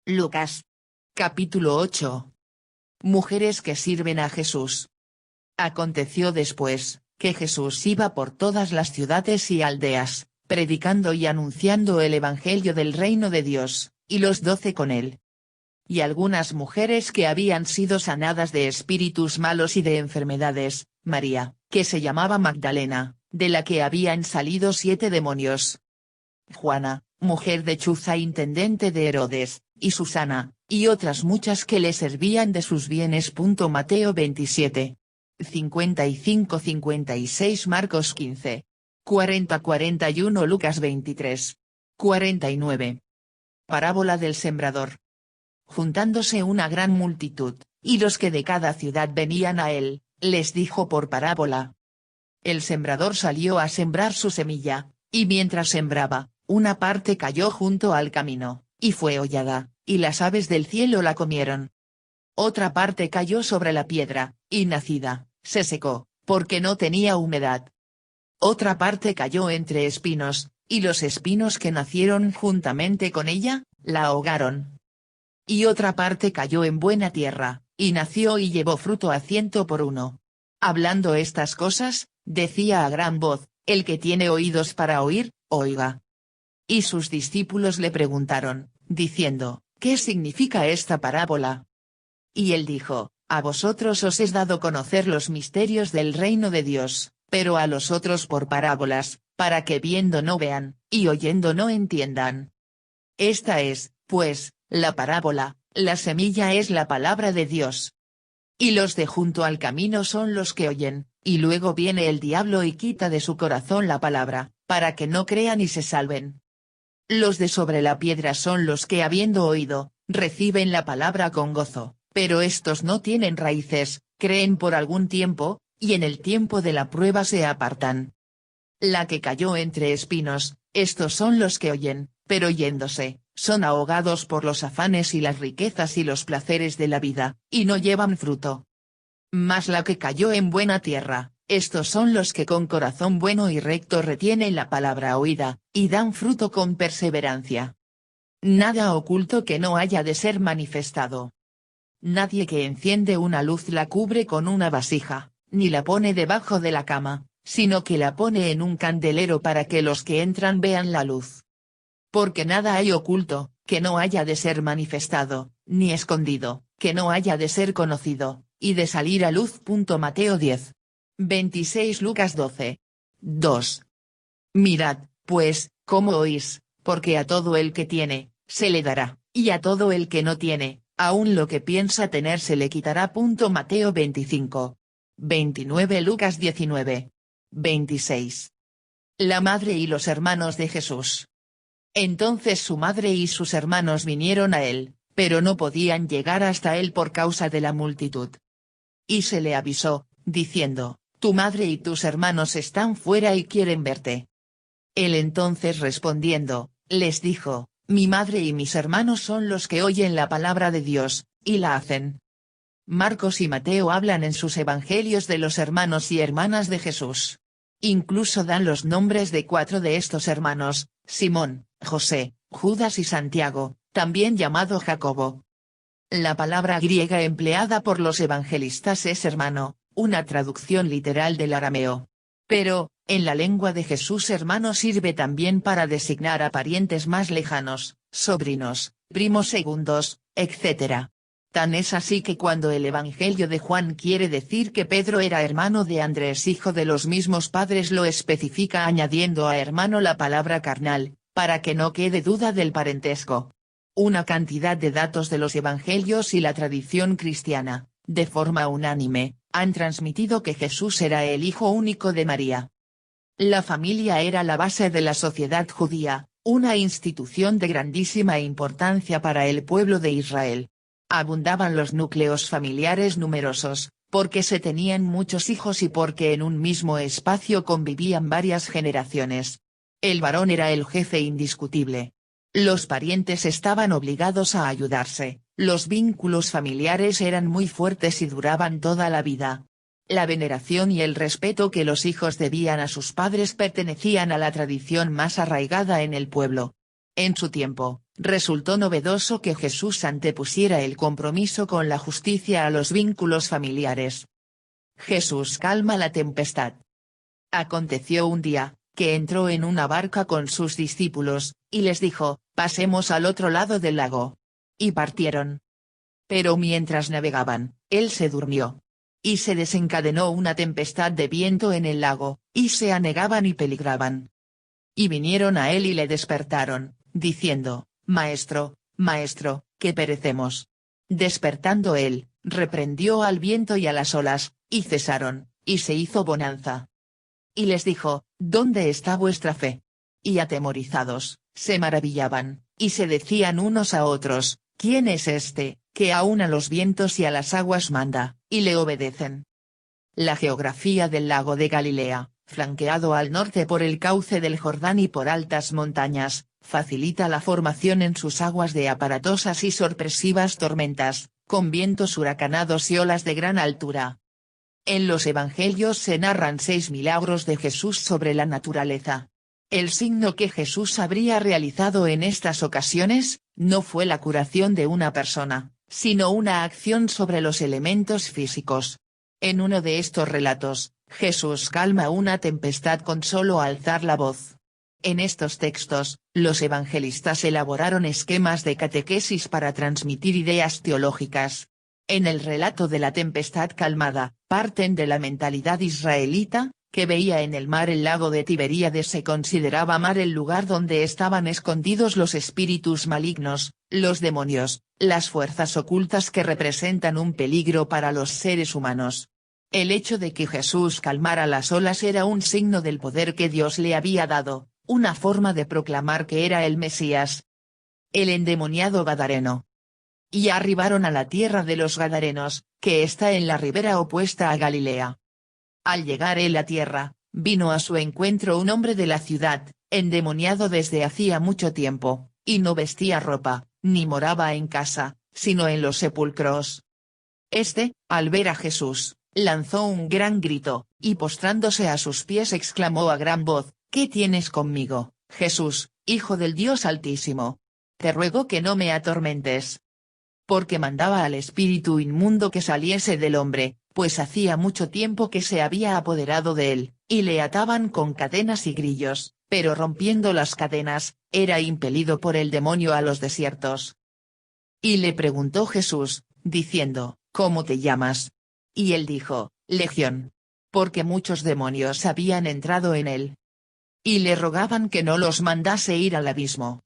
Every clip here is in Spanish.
Lucas. Capítulo 8. Mujeres que sirven a Jesús. Aconteció después, que Jesús iba por todas las ciudades y aldeas, predicando y anunciando el evangelio del reino de Dios, y los 12 con él. Y algunas mujeres que habían sido sanadas de espíritus malos y de enfermedades, María, que se llamaba Magdalena, de la que habían salido 7 demonios. Juana, mujer de Chuza intendente de Herodes, y Susana, y otras muchas que le servían de sus bienes. Mateo 27. 55-56 Marcos 15. 40-41 Lucas 23. 49. Parábola del sembrador. Juntándose una gran multitud, y los que de cada ciudad venían a él, les dijo por parábola. El sembrador salió a sembrar su semilla, y mientras sembraba, una parte cayó junto al camino, y fue hollada, y las aves del cielo la comieron. Otra parte cayó sobre la piedra, y nacida, se secó, porque no tenía humedad. Otra parte cayó entre espinos, y los espinos que nacieron juntamente con ella, la ahogaron. Y otra parte cayó en buena tierra, y nació y llevó fruto a 100 por uno. Hablando estas cosas, decía a gran voz, el que tiene oídos para oír, oiga. Y sus discípulos le preguntaron, diciendo, ¿qué significa esta parábola? Y él dijo, a vosotros os es dado conocer los misterios del reino de Dios, pero a los otros por parábolas, para que viendo no vean, y oyendo no entiendan. Esta es, pues, la parábola, la semilla es la palabra de Dios. Y los de junto al camino son los que oyen, y luego viene el diablo y quita de su corazón la palabra, para que no crean y se salven. Los de sobre la piedra son los que habiendo oído, reciben la palabra con gozo, pero estos no tienen raíces, creen por algún tiempo, y en el tiempo de la prueba se apartan. La que cayó entre espinos, estos son los que oyen, pero yéndose, son ahogados por los afanes y las riquezas y los placeres de la vida, y no llevan fruto. Mas la que cayó en buena tierra, estos son los que con corazón bueno y recto retienen la palabra oída, y dan fruto con perseverancia. Nada oculto que no haya de ser manifestado. Nadie que enciende una luz la cubre con una vasija, ni la pone debajo de la cama, sino que la pone en un candelero para que los que entran vean la luz. Porque nada hay oculto, que no haya de ser manifestado, ni escondido, que no haya de ser conocido, y de salir a luz. Mateo 10. 26 Lucas 12. 2. Mirad, pues, cómo oís, porque a todo el que tiene, se le dará, y a todo el que no tiene, aun lo que piensa tener se le quitará. Mateo 25. 29 Lucas 19. 26. La madre y los hermanos de Jesús. Entonces su madre y sus hermanos vinieron a él, pero no podían llegar hasta él por causa de la multitud. Y se le avisó, diciendo, tu madre y tus hermanos están fuera y quieren verte. Él entonces respondiendo, les dijo, mi madre y mis hermanos son los que oyen la palabra de Dios, y la hacen. Marcos y Mateo hablan en sus evangelios de los hermanos y hermanas de Jesús. Incluso dan los nombres de 4 de estos hermanos, Simón, José, Judas y Santiago, también llamado Jacobo. La palabra griega empleada por los evangelistas es hermano, una traducción literal del arameo. Pero, en la lengua de Jesús hermano sirve también para designar a parientes más lejanos, sobrinos, primos segundos, etc. Tan es así que cuando el Evangelio de Juan quiere decir que Pedro era hermano de Andrés hijo de los mismos padres lo especifica añadiendo a hermano la palabra carnal, para que no quede duda del parentesco. Una cantidad de datos de los evangelios y la tradición cristiana, de forma unánime, han transmitido que Jesús era el hijo único de María. La familia era la base de la sociedad judía, una institución de grandísima importancia para el pueblo de Israel. Abundaban los núcleos familiares numerosos, porque se tenían muchos hijos y porque en un mismo espacio convivían varias generaciones. El varón era el jefe indiscutible. Los parientes estaban obligados a ayudarse, los vínculos familiares eran muy fuertes y duraban toda la vida. La veneración y el respeto que los hijos debían a sus padres pertenecían a la tradición más arraigada en el pueblo. En su tiempo, Resultó novedoso que Jesús antepusiera el compromiso con la justicia a los vínculos familiares. Jesús calma la tempestad. Aconteció un día, que entró en una barca con sus discípulos, y les dijo, pasemos al otro lado del lago. Y partieron. Pero mientras navegaban, él se durmió. Y se desencadenó una tempestad de viento en el lago, y se anegaban y peligraban. Y vinieron a él y le despertaron, diciendo, Maestro, Maestro, que perecemos. Despertando él, reprendió al viento y a las olas, y cesaron, y se hizo bonanza. Y les dijo, ¿dónde está vuestra fe? Y atemorizados, se maravillaban, y se decían unos a otros, ¿quién es este, que aun a los vientos y a las aguas manda, y le obedecen? La geografía del lago de Galilea, flanqueado al norte por el cauce del Jordán y por altas montañas, facilita la formación en sus aguas de aparatosas y sorpresivas tormentas, con vientos huracanados y olas de gran altura. En los evangelios se narran 6 milagros de Jesús sobre la naturaleza. El signo que Jesús habría realizado en estas ocasiones, no fue la curación de una persona, sino una acción sobre los elementos físicos. En uno de estos relatos, Jesús calma una tempestad con solo alzar la voz. En estos textos, los evangelistas elaboraron esquemas de catequesis para transmitir ideas teológicas. En el relato de la tempestad calmada, parten de la mentalidad israelita, que veía en el mar el lago de Tiberíades. Se consideraba mar el lugar donde estaban escondidos los espíritus malignos, los demonios, las fuerzas ocultas que representan un peligro para los seres humanos. El hecho de que Jesús calmara las olas era un signo del poder que Dios le había dado, una forma de proclamar que era el Mesías. El endemoniado gadareno. Y arribaron a la tierra de los Gadarenos, que está en la ribera opuesta a Galilea. Al llegar él a tierra, vino a su encuentro un hombre de la ciudad, endemoniado desde hacía mucho tiempo, y no vestía ropa, ni moraba en casa, sino en los sepulcros. Este, al ver a Jesús, lanzó un gran grito, y postrándose a sus pies exclamó a gran voz, ¿qué tienes conmigo, Jesús, Hijo del Dios Altísimo? Te ruego que no me atormentes. Porque mandaba al espíritu inmundo que saliese del hombre, pues hacía mucho tiempo que se había apoderado de él, y le ataban con cadenas y grillos, pero rompiendo las cadenas, era impelido por el demonio a los desiertos. Y le preguntó Jesús, diciendo, ¿cómo te llamas? Y él dijo, Legión. Porque muchos demonios habían entrado en él. Y le rogaban que no los mandase ir al abismo.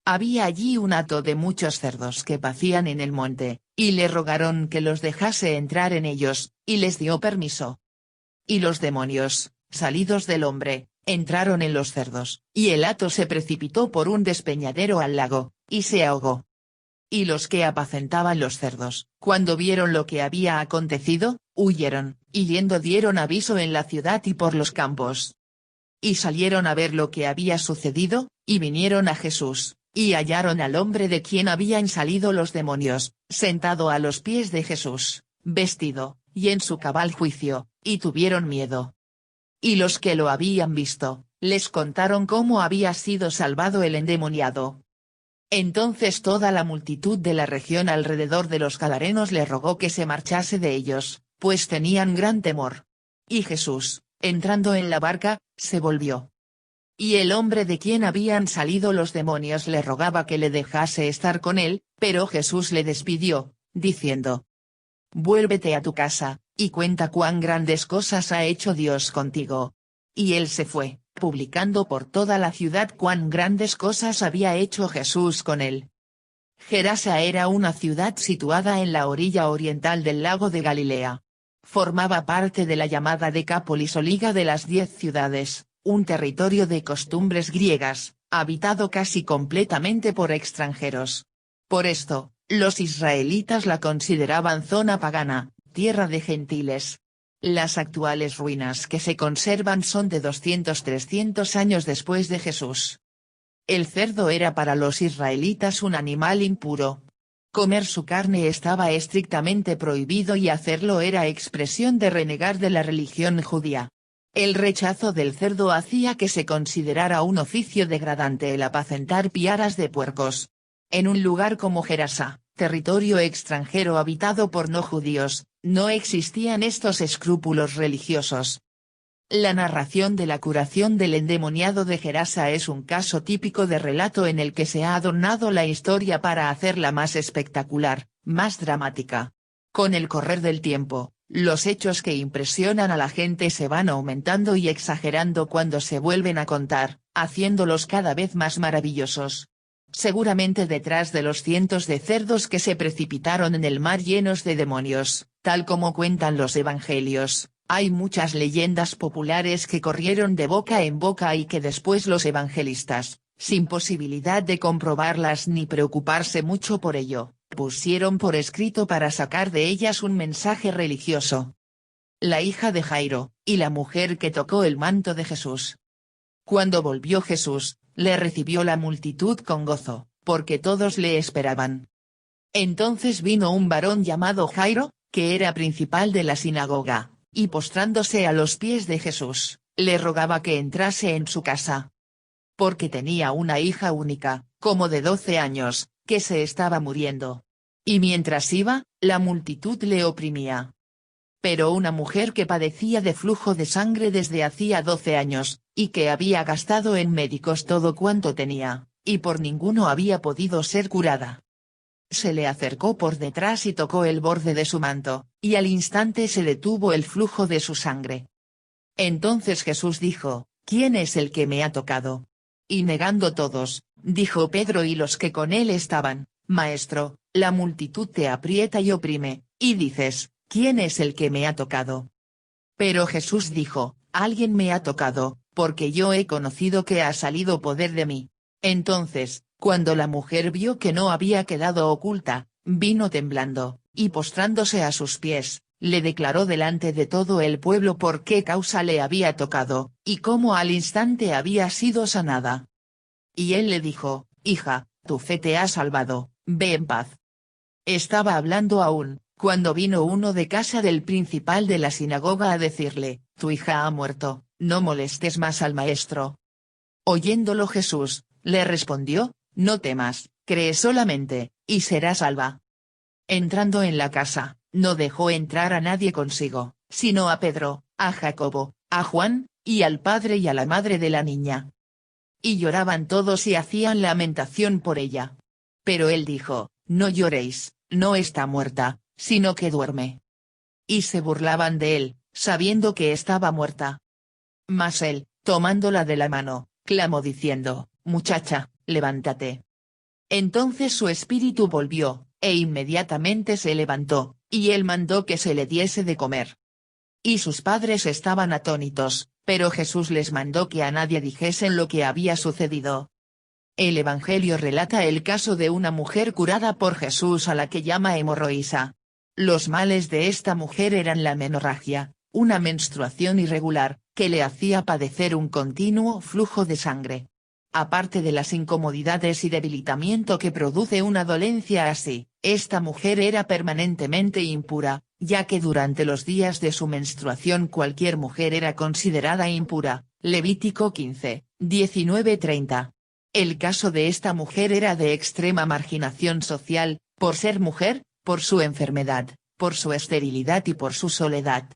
Había allí un hato de muchos cerdos que pacían en el monte, y le rogaron que los dejase entrar en ellos, y les dio permiso. Y los demonios, salidos del hombre, entraron en los cerdos, y el hato se precipitó por un despeñadero al lago, y se ahogó. Y los que apacentaban los cerdos, cuando vieron lo que había acontecido, huyeron, y yendo dieron aviso en la ciudad y por los campos. Y salieron a ver lo que había sucedido, y vinieron a Jesús. Y hallaron al hombre de quien habían salido los demonios, sentado a los pies de Jesús, vestido, y en su cabal juicio, y tuvieron miedo. Y los que lo habían visto, les contaron cómo había sido salvado el endemoniado. Entonces toda la multitud de la región alrededor de los Gadarenos le rogó que se marchase de ellos, pues tenían gran temor. Y Jesús, entrando en la barca, se volvió. Y el hombre de quien habían salido los demonios le rogaba que le dejase estar con él, pero Jesús le despidió, diciendo: Vuélvete a tu casa, y cuenta cuán grandes cosas ha hecho Dios contigo. Y él se fue, publicando por toda la ciudad cuán grandes cosas había hecho Jesús con él. Gerasa era una ciudad situada en la orilla oriental del lago de Galilea. Formaba parte de la llamada Decápolis o Liga de las 10 ciudades. Un territorio de costumbres griegas, habitado casi completamente por extranjeros. Por esto, los israelitas la consideraban zona pagana, tierra de gentiles. Las actuales ruinas que se conservan son de 200-300 años después de Jesús. El cerdo era para los israelitas un animal impuro. Comer su carne estaba estrictamente prohibido y hacerlo era expresión de renegar de la religión judía. El rechazo del cerdo hacía que se considerara un oficio degradante el apacentar piaras de puercos. En un lugar como Gerasa, territorio extranjero habitado por no judíos, no existían estos escrúpulos religiosos. La narración de la curación del endemoniado de Gerasa es un caso típico de relato en el que se ha adornado la historia para hacerla más espectacular, más dramática. Con el correr del tiempo, los hechos que impresionan a la gente se van aumentando y exagerando cuando se vuelven a contar, haciéndolos cada vez más maravillosos. Seguramente detrás de los cientos de cerdos que se precipitaron en el mar llenos de demonios, tal como cuentan los evangelios, hay muchas leyendas populares que corrieron de boca en boca y que después los evangelistas, sin posibilidad de comprobarlas ni preocuparse mucho por ello, pusieron por escrito para sacar de ellas un mensaje religioso. La hija de Jairo, y la mujer que tocó el manto de Jesús. Cuando volvió Jesús, le recibió la multitud con gozo, porque todos le esperaban. Entonces vino un varón llamado Jairo, que era principal de la sinagoga, y postrándose a los pies de Jesús, le rogaba que entrase en su casa. Porque tenía una hija única, como de 12 años, que se estaba muriendo. Y mientras iba, la multitud le oprimía. Pero una mujer que padecía de flujo de sangre desde hacía 12 años, y que había gastado en médicos todo cuanto tenía, y por ninguno había podido ser curada. Se le acercó por detrás y tocó el borde de su manto, y al instante se detuvo el flujo de su sangre. Entonces Jesús dijo, ¿quién es el que me ha tocado? Y negando todos, dijo Pedro y los que con él estaban, Maestro, la multitud te aprieta y oprime, y dices, ¿quién es el que me ha tocado? Pero Jesús dijo, alguien me ha tocado, porque yo he conocido que ha salido poder de mí. Entonces, cuando la mujer vio que no había quedado oculta, vino temblando, y postrándose a sus pies, le declaró delante de todo el pueblo por qué causa le había tocado, y cómo al instante había sido sanada. Y él le dijo, hija, tu fe te ha salvado, ve en paz. Estaba hablando aún, cuando vino uno de casa del principal de la sinagoga a decirle, tu hija ha muerto, no molestes más al maestro. Oyéndolo Jesús, le respondió, no temas, cree solamente, y serás salva. Entrando en la casa, no dejó entrar a nadie consigo, sino a Pedro, a Jacobo, a Juan, y al padre y a la madre de la niña. Y lloraban todos y hacían lamentación por ella. Pero él dijo, no lloréis, no está muerta, sino que duerme. Y se burlaban de él, sabiendo que estaba muerta. Mas él, tomándola de la mano, clamó diciendo, muchacha, levántate. Entonces su espíritu volvió, e inmediatamente se levantó, y él mandó que se le diese de comer. Y sus padres estaban atónitos, pero Jesús les mandó que a nadie dijesen lo que había sucedido. El Evangelio relata el caso de una mujer curada por Jesús a la que llama hemorroísa. Los males de esta mujer eran la menorragia, una menstruación irregular, que le hacía padecer un continuo flujo de sangre. Aparte de las incomodidades y debilitamiento que produce una dolencia así, esta mujer era permanentemente impura, ya que durante los días de su menstruación cualquier mujer era considerada impura, Levítico 15, 19-30. El caso de esta mujer era de extrema marginación social, por ser mujer, por su enfermedad, por su esterilidad y por su soledad.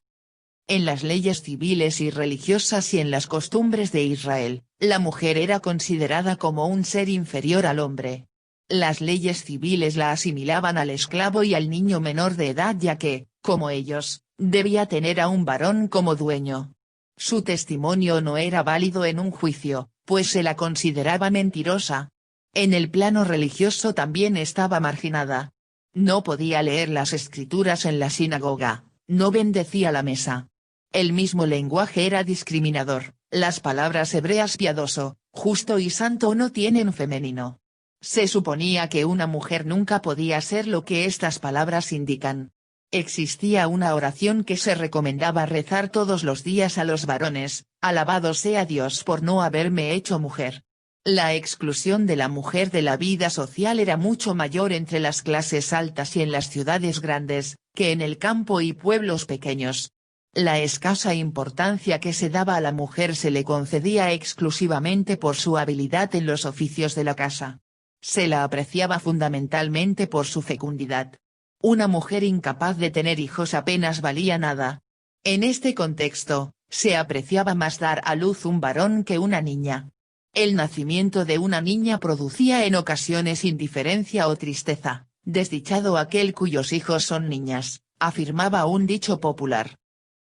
En las leyes civiles y religiosas y en las costumbres de Israel, la mujer era considerada como un ser inferior al hombre. Las leyes civiles la asimilaban al esclavo y al niño menor de edad ya que, como ellos, debía tener a un varón como dueño. Su testimonio no era válido en un juicio, pues se la consideraba mentirosa. En el plano religioso también estaba marginada. No podía leer las escrituras en la sinagoga, no bendecía la mesa. El mismo lenguaje era discriminador, las palabras hebreas piadoso, justo y santo no tienen femenino. Se suponía que una mujer nunca podía ser lo que estas palabras indican. Existía una oración que se recomendaba rezar todos los días a los varones, alabado sea Dios por no haberme hecho mujer. La exclusión de la mujer de la vida social era mucho mayor entre las clases altas y en las ciudades grandes, que en el campo y pueblos pequeños. La escasa importancia que se daba a la mujer se le concedía exclusivamente por su habilidad en los oficios de la casa. Se la apreciaba fundamentalmente por su fecundidad. Una mujer incapaz de tener hijos apenas valía nada. En este contexto, se apreciaba más dar a luz un varón que una niña. El nacimiento de una niña producía en ocasiones indiferencia o tristeza. Desdichado aquel cuyos hijos son niñas, afirmaba un dicho popular.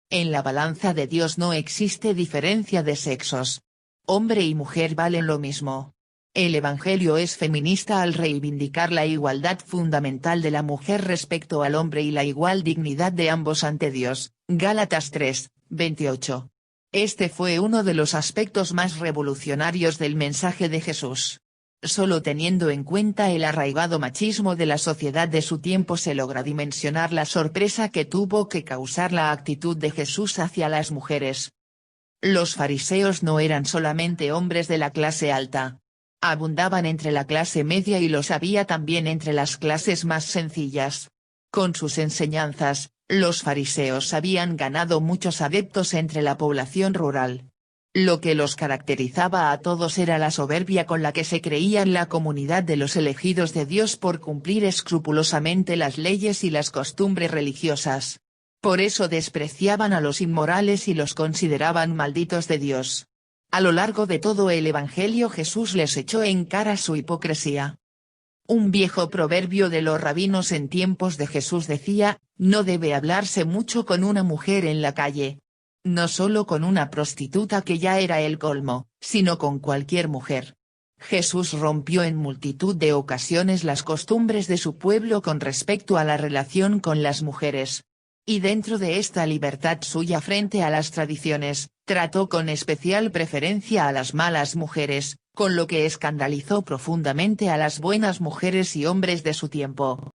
En la balanza de Dios no existe diferencia de sexos. Hombre y mujer valen lo mismo. El Evangelio es feminista al reivindicar la igualdad fundamental de la mujer respecto al hombre y la igual dignidad de ambos ante Dios, Gálatas 3, 28. Este fue uno de los aspectos más revolucionarios del mensaje de Jesús. Solo teniendo en cuenta el arraigado machismo de la sociedad de su tiempo se logra dimensionar la sorpresa que tuvo que causar la actitud de Jesús hacia las mujeres. Los fariseos no eran solamente hombres de la clase alta. Abundaban entre la clase media y los había también entre las clases más sencillas. Con sus enseñanzas, los fariseos habían ganado muchos adeptos entre la población rural. Lo que los caracterizaba a todos era la soberbia con la que se creían la comunidad de los elegidos de Dios por cumplir escrupulosamente las leyes y las costumbres religiosas. Por eso despreciaban a los inmorales y los consideraban malditos de Dios. A lo largo de todo el Evangelio Jesús les echó en cara su hipocresía. Un viejo proverbio de los rabinos en tiempos de Jesús decía, no debe hablarse mucho con una mujer en la calle. No solo con una prostituta que ya era el colmo, sino con cualquier mujer. Jesús rompió en multitud de ocasiones las costumbres de su pueblo con respecto a la relación con las mujeres. Y dentro de esta libertad suya frente a las tradiciones, trató con especial preferencia a las malas mujeres, con lo que escandalizó profundamente a las buenas mujeres y hombres de su tiempo.